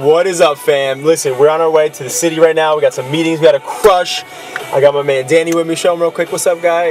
What is up, fam? Listen, we're on our way to the city right now. We got some meetings. We got to crush. I got my man Danny with me. Show him real quick. What's up, guy?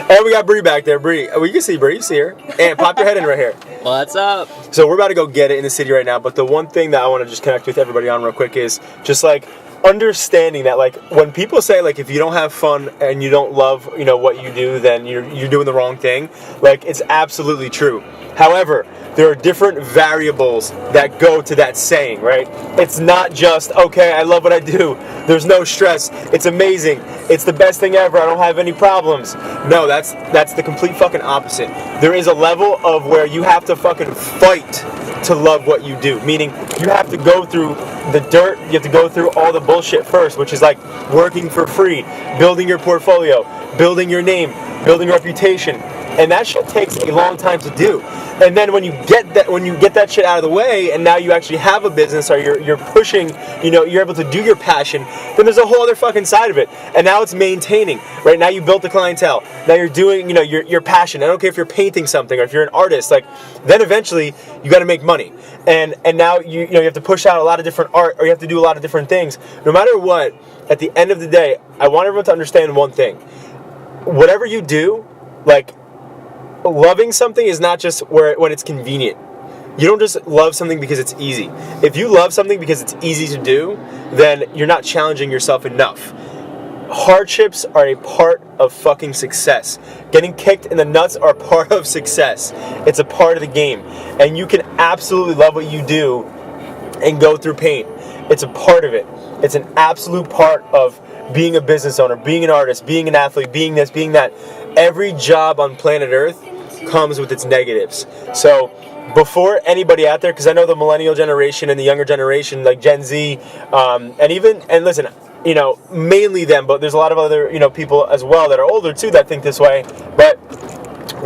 And we got Bree back there. Bree, well, you can see Bree. You see her. And pop your head in right here. What's up? So we're about to go get it in the city right now. But the one thing that I want to just connect with everybody on real quick is just like understanding that, like, when people say, like, if you don't have fun and you don't love, you know, what you do, then you're doing the wrong thing. Like, it's absolutely true. However, there are different variables that go to that saying, right? It's not just, okay, I love what I do. There's no stress. It's amazing. It's the best thing ever. I don't have any problems. No, that's the complete fucking opposite. There is a level of where you have to fucking fight to love what you do. Meaning, you have to go through the dirt. You have to go through all the bullshit first, which is like working for free, building your portfolio, building your name, building reputation. And that shit takes a long time to do. And then when you get that shit out of the way, and now you actually have a business, or you're pushing, you know, you're able to do your passion, then there's a whole other fucking side of it. And now it's maintaining, right? Now you built the clientele. Now you're doing, you know, your passion. I don't care if you're painting something or if you're an artist, like, then eventually you got to make money. And now you have to push out a lot of different art, or you have to do a lot of different things. No matter what, at the end of the day, I want everyone to understand one thing. Whatever you do, like, loving something is not just when it's convenient. You don't just love something because it's easy. If you love something because it's easy to do, then you're not challenging yourself enough. Hardships are a part of fucking success. Getting kicked in the nuts are part of success. It's a part of the game. And you can absolutely love what you do and go through pain. It's a part of it. It's an absolute part of being a business owner, being an artist, being an athlete, being this, being that. Every job on planet Earth comes with its negatives. So before anybody out there, because I know the millennial generation and the younger generation, like Gen Z, and listen, you know, mainly them, but there's a lot of other, you know, people as well that are older too that think this way. But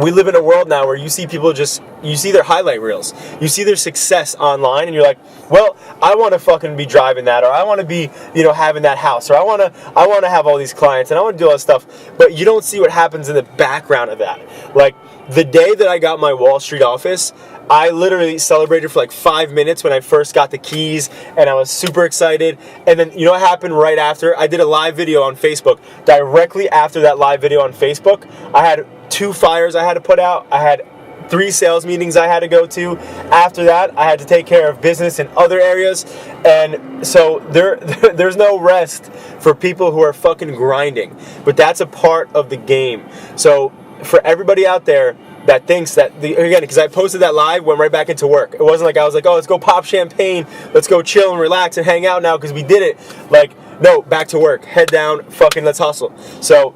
we live in a world now where you see people you see their highlight reels. You see their success online, and you're like, well, I want to fucking be driving that, or I want to be, you know, having that house, or I want to have all these clients, and I want to do all this stuff. But you don't see what happens in the background of that. Like, the day that I got my Wall Street office, I literally celebrated for like 5 minutes when I first got the keys, and I was super excited. And then, you know what happened right after? I did a live video on Facebook. Directly after that live video on Facebook, I had 2 flyers I had to put out. I had 3 sales meetings I had to go to. After that, I had to take care of business in other areas. And so there's no rest for people who are fucking grinding. But that's a part of the game. So for everybody out there that thinks that, again, because I posted that live, went right back into work. It wasn't like I was like, oh, let's go pop champagne, let's go chill and relax and hang out now because we did it. Like, no, back to work, head down, fucking let's hustle. So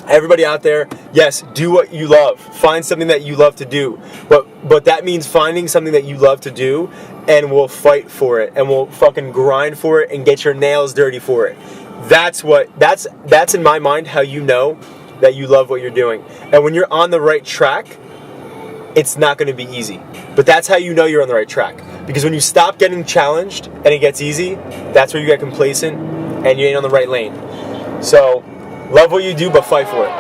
everybody out there, yes, do what you love. Find something that you love to do. But that means finding something that you love to do, and we'll fight for it, and we'll fucking grind for it and get your nails dirty for it. That's in my mind how you know that you love what you're doing. And when you're on the right track, it's not going to be easy. But that's how you know you're on the right track. Because when you stop getting challenged and it gets easy, that's where you get complacent and you ain't on the right lane. So, love what you do, but fight for it.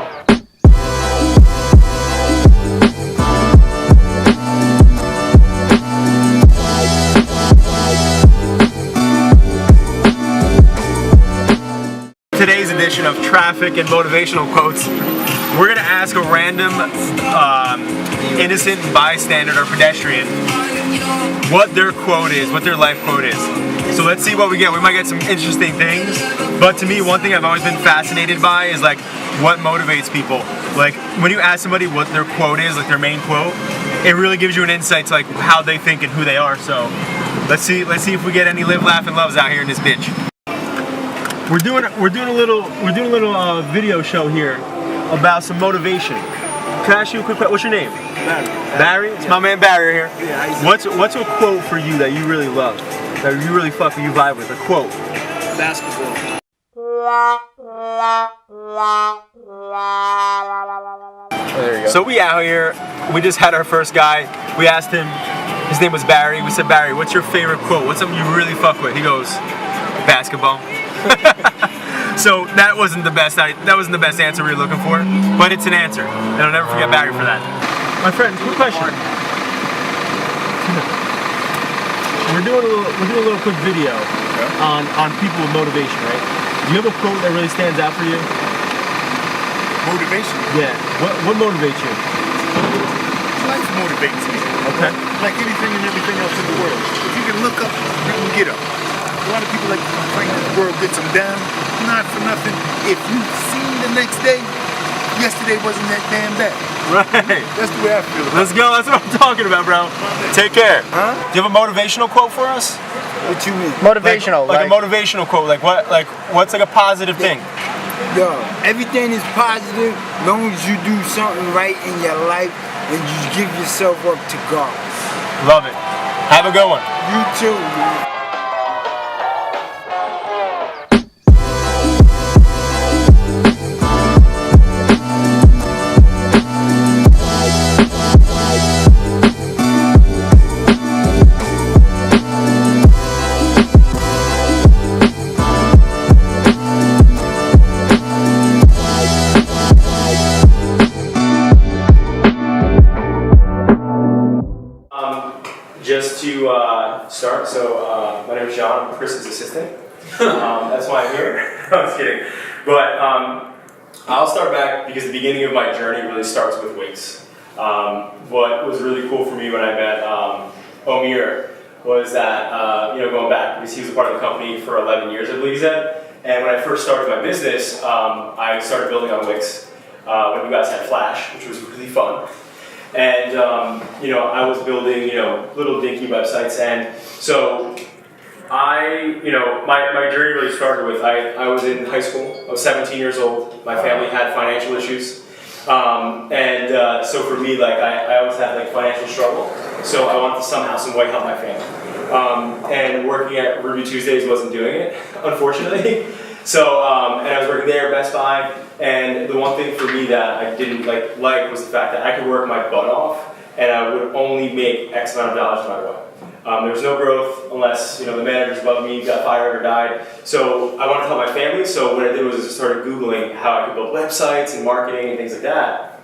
Today's edition of Traffic and Motivational Quotes, we're going to ask a random innocent bystander or pedestrian what their quote is, what their life quote is. So let's see what we get. We might get some interesting things, but to me, one thing I've always been fascinated by is like what motivates people. Like when you ask somebody what their quote is, like their main quote, it really gives you an insight to like how they think and who they are. So let's see if we get any live, laugh, and loves out here in this bitch. We're doing a little video show here about some motivation. Can I ask you a quick question? What's your name? Barry. Barry? It's my man Barry here. Yeah, What's a quote for you that you really love? That you really fuck with, you vibe with? A quote. Basketball. Oh, there you go. So we out here. We just had our first guy. We asked him. His name was Barry. We said, Barry, what's your favorite quote? What's something you really fuck with? He goes, basketball. So that wasn't the best answer we were looking for, but it's an answer, and I'll never forget Barry for that. My friend, quick question. we're doing a little quick video on people with motivation, right? Do you have a quote that really stands out for you? Motivation? Yeah. What motivates you? Life motivates me. Okay. Like anything and everything else in the world. If you can look up, you can get up. A lot of people like to complain that the world gets them down. Not for nothing. If you've seen the next day, yesterday wasn't that damn bad. Right. That's the way I feel about it. Let's go. That's what I'm talking about, bro. Take care. Huh? Do you have a motivational quote for us? What you mean? Motivational, like a motivational quote. Like what's like a positive thing? Yo, everything is positive long as you do something right in your life and you give yourself up to God. Love it. Have a good one. You too, man. Just to start, so my name is John, I'm Chris's assistant. That's why I'm here. No, I'm just kidding. But I'll start back because the beginning of my journey really starts with Wix. What was really cool for me when I met Omir was that, going back, because he was a part of the company for 11 years, I believe he said. And when I first started my business, I started building on Wix when you guys had Flash, which was really fun. And, I was building, little dinky websites. And so my journey really started with, I was in high school. I was 17 years old. My family had financial issues. So for me, I always had financial struggle. So I wanted to somehow, some way help my family. And working at Ruby Tuesdays wasn't doing it, unfortunately. So, and I was working there at Best Buy. And the one thing for me that I didn't like was the fact that I could work my butt off and I would only make X amount of dollars no matter what. There was no growth unless the managers above me got fired or died. So I wanted to help my family. So what I did was I just started Googling how I could build websites and marketing and things like that.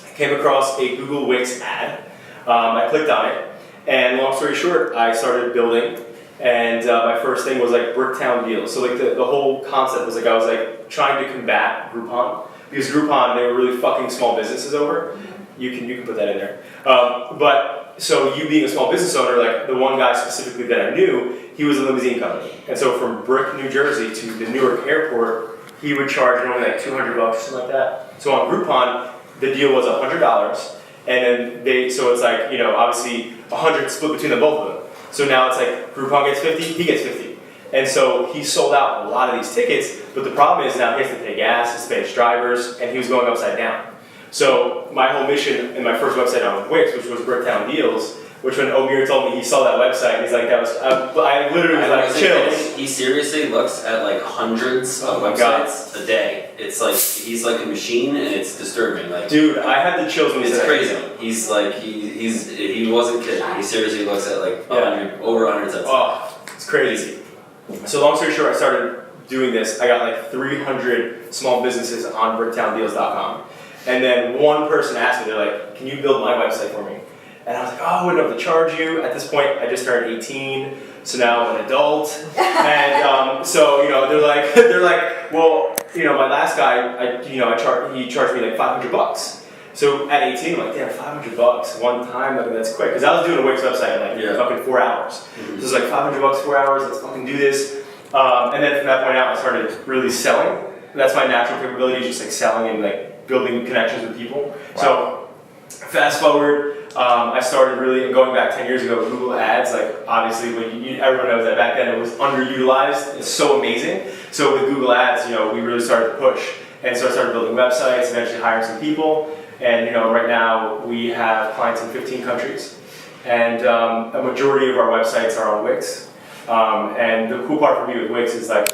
I came across a Google Wix ad. I clicked on it, and long story short, I started building. And my first thing was Bricktown deals. So the whole concept was I was trying to combat Groupon, because Groupon, they were really fucking small businesses over. You can put that in there. But so you being a small business owner, the one guy specifically that I knew, he was a limousine company. And so from Brick, New Jersey to the Newark airport, he would charge normally $200 or something like that. So on Groupon, the deal was $100, and then so it's obviously 100 split between the both of them. So now it's Groupon gets 50, he gets 50. And so he sold out a lot of these tickets, but the problem is now he has to pay gas, he has to pay his drivers, and he was going upside down. So my whole mission in my first website on Wix, which was Bricktown Deals, which when Omir told me he saw that website, he's that was, I literally was chills. He seriously looks at hundreds of websites a day. It's he's like a machine, and it's disturbing. Dude, I had the chills when he said crazy. He wasn't kidding. He seriously looks at over 100 sites. Oh, it's crazy. So long story short, I started doing this. I got 300 small businesses on bricktowndeals.com. And then one person asked me, they're can you build my website for me? And I was I wouldn't have to charge you. At this point, I just turned 18, so now I'm an adult. And so, they're well, my last guy, he charged me $500. So at 18, I'm damn, $500 one time, that's quick. Because I was doing a Wix website in fucking 4 hours. Mm-hmm. So it's $500 4 hours, let's fucking do this. And then from that point out, I started really selling. That's my natural capability, just selling and building connections with people. Wow. So fast forward, I started really going back 10 years ago. Google Ads, obviously, everyone knows that back then it was underutilized. It's so amazing. So with Google Ads, we really started to push, and so I started building websites, eventually hiring some people, and right now we have clients in 15 countries, and a majority of our websites are on Wix. And the cool part for me with Wix is I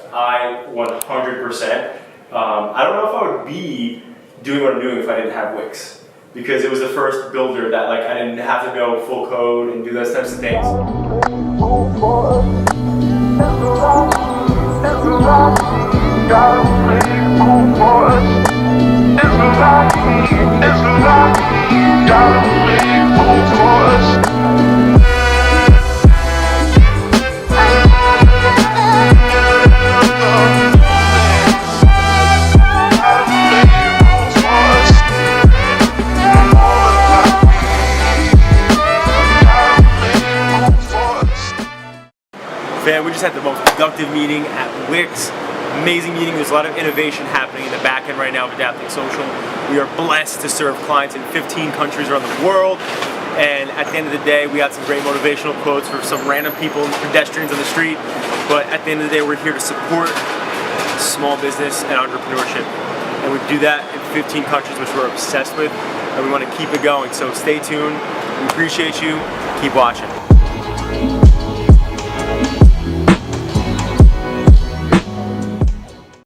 100%. I don't know if I would be doing what I'm doing if I didn't have Wix, because it was the first builder that I didn't have to know full code and do those types of things. just had the most productive meeting at Wix. Amazing meeting. There's a lot of innovation happening in the back end right now of Adapting Social. We are blessed to serve clients in 15 countries around the world. And at the end of the day, we had some great motivational quotes for some random people and pedestrians on the street. But at the end of the day, we're here to support small business and entrepreneurship. And we do that in 15 countries, which we're obsessed with. And we want to keep it going. So stay tuned. We appreciate you. Keep watching.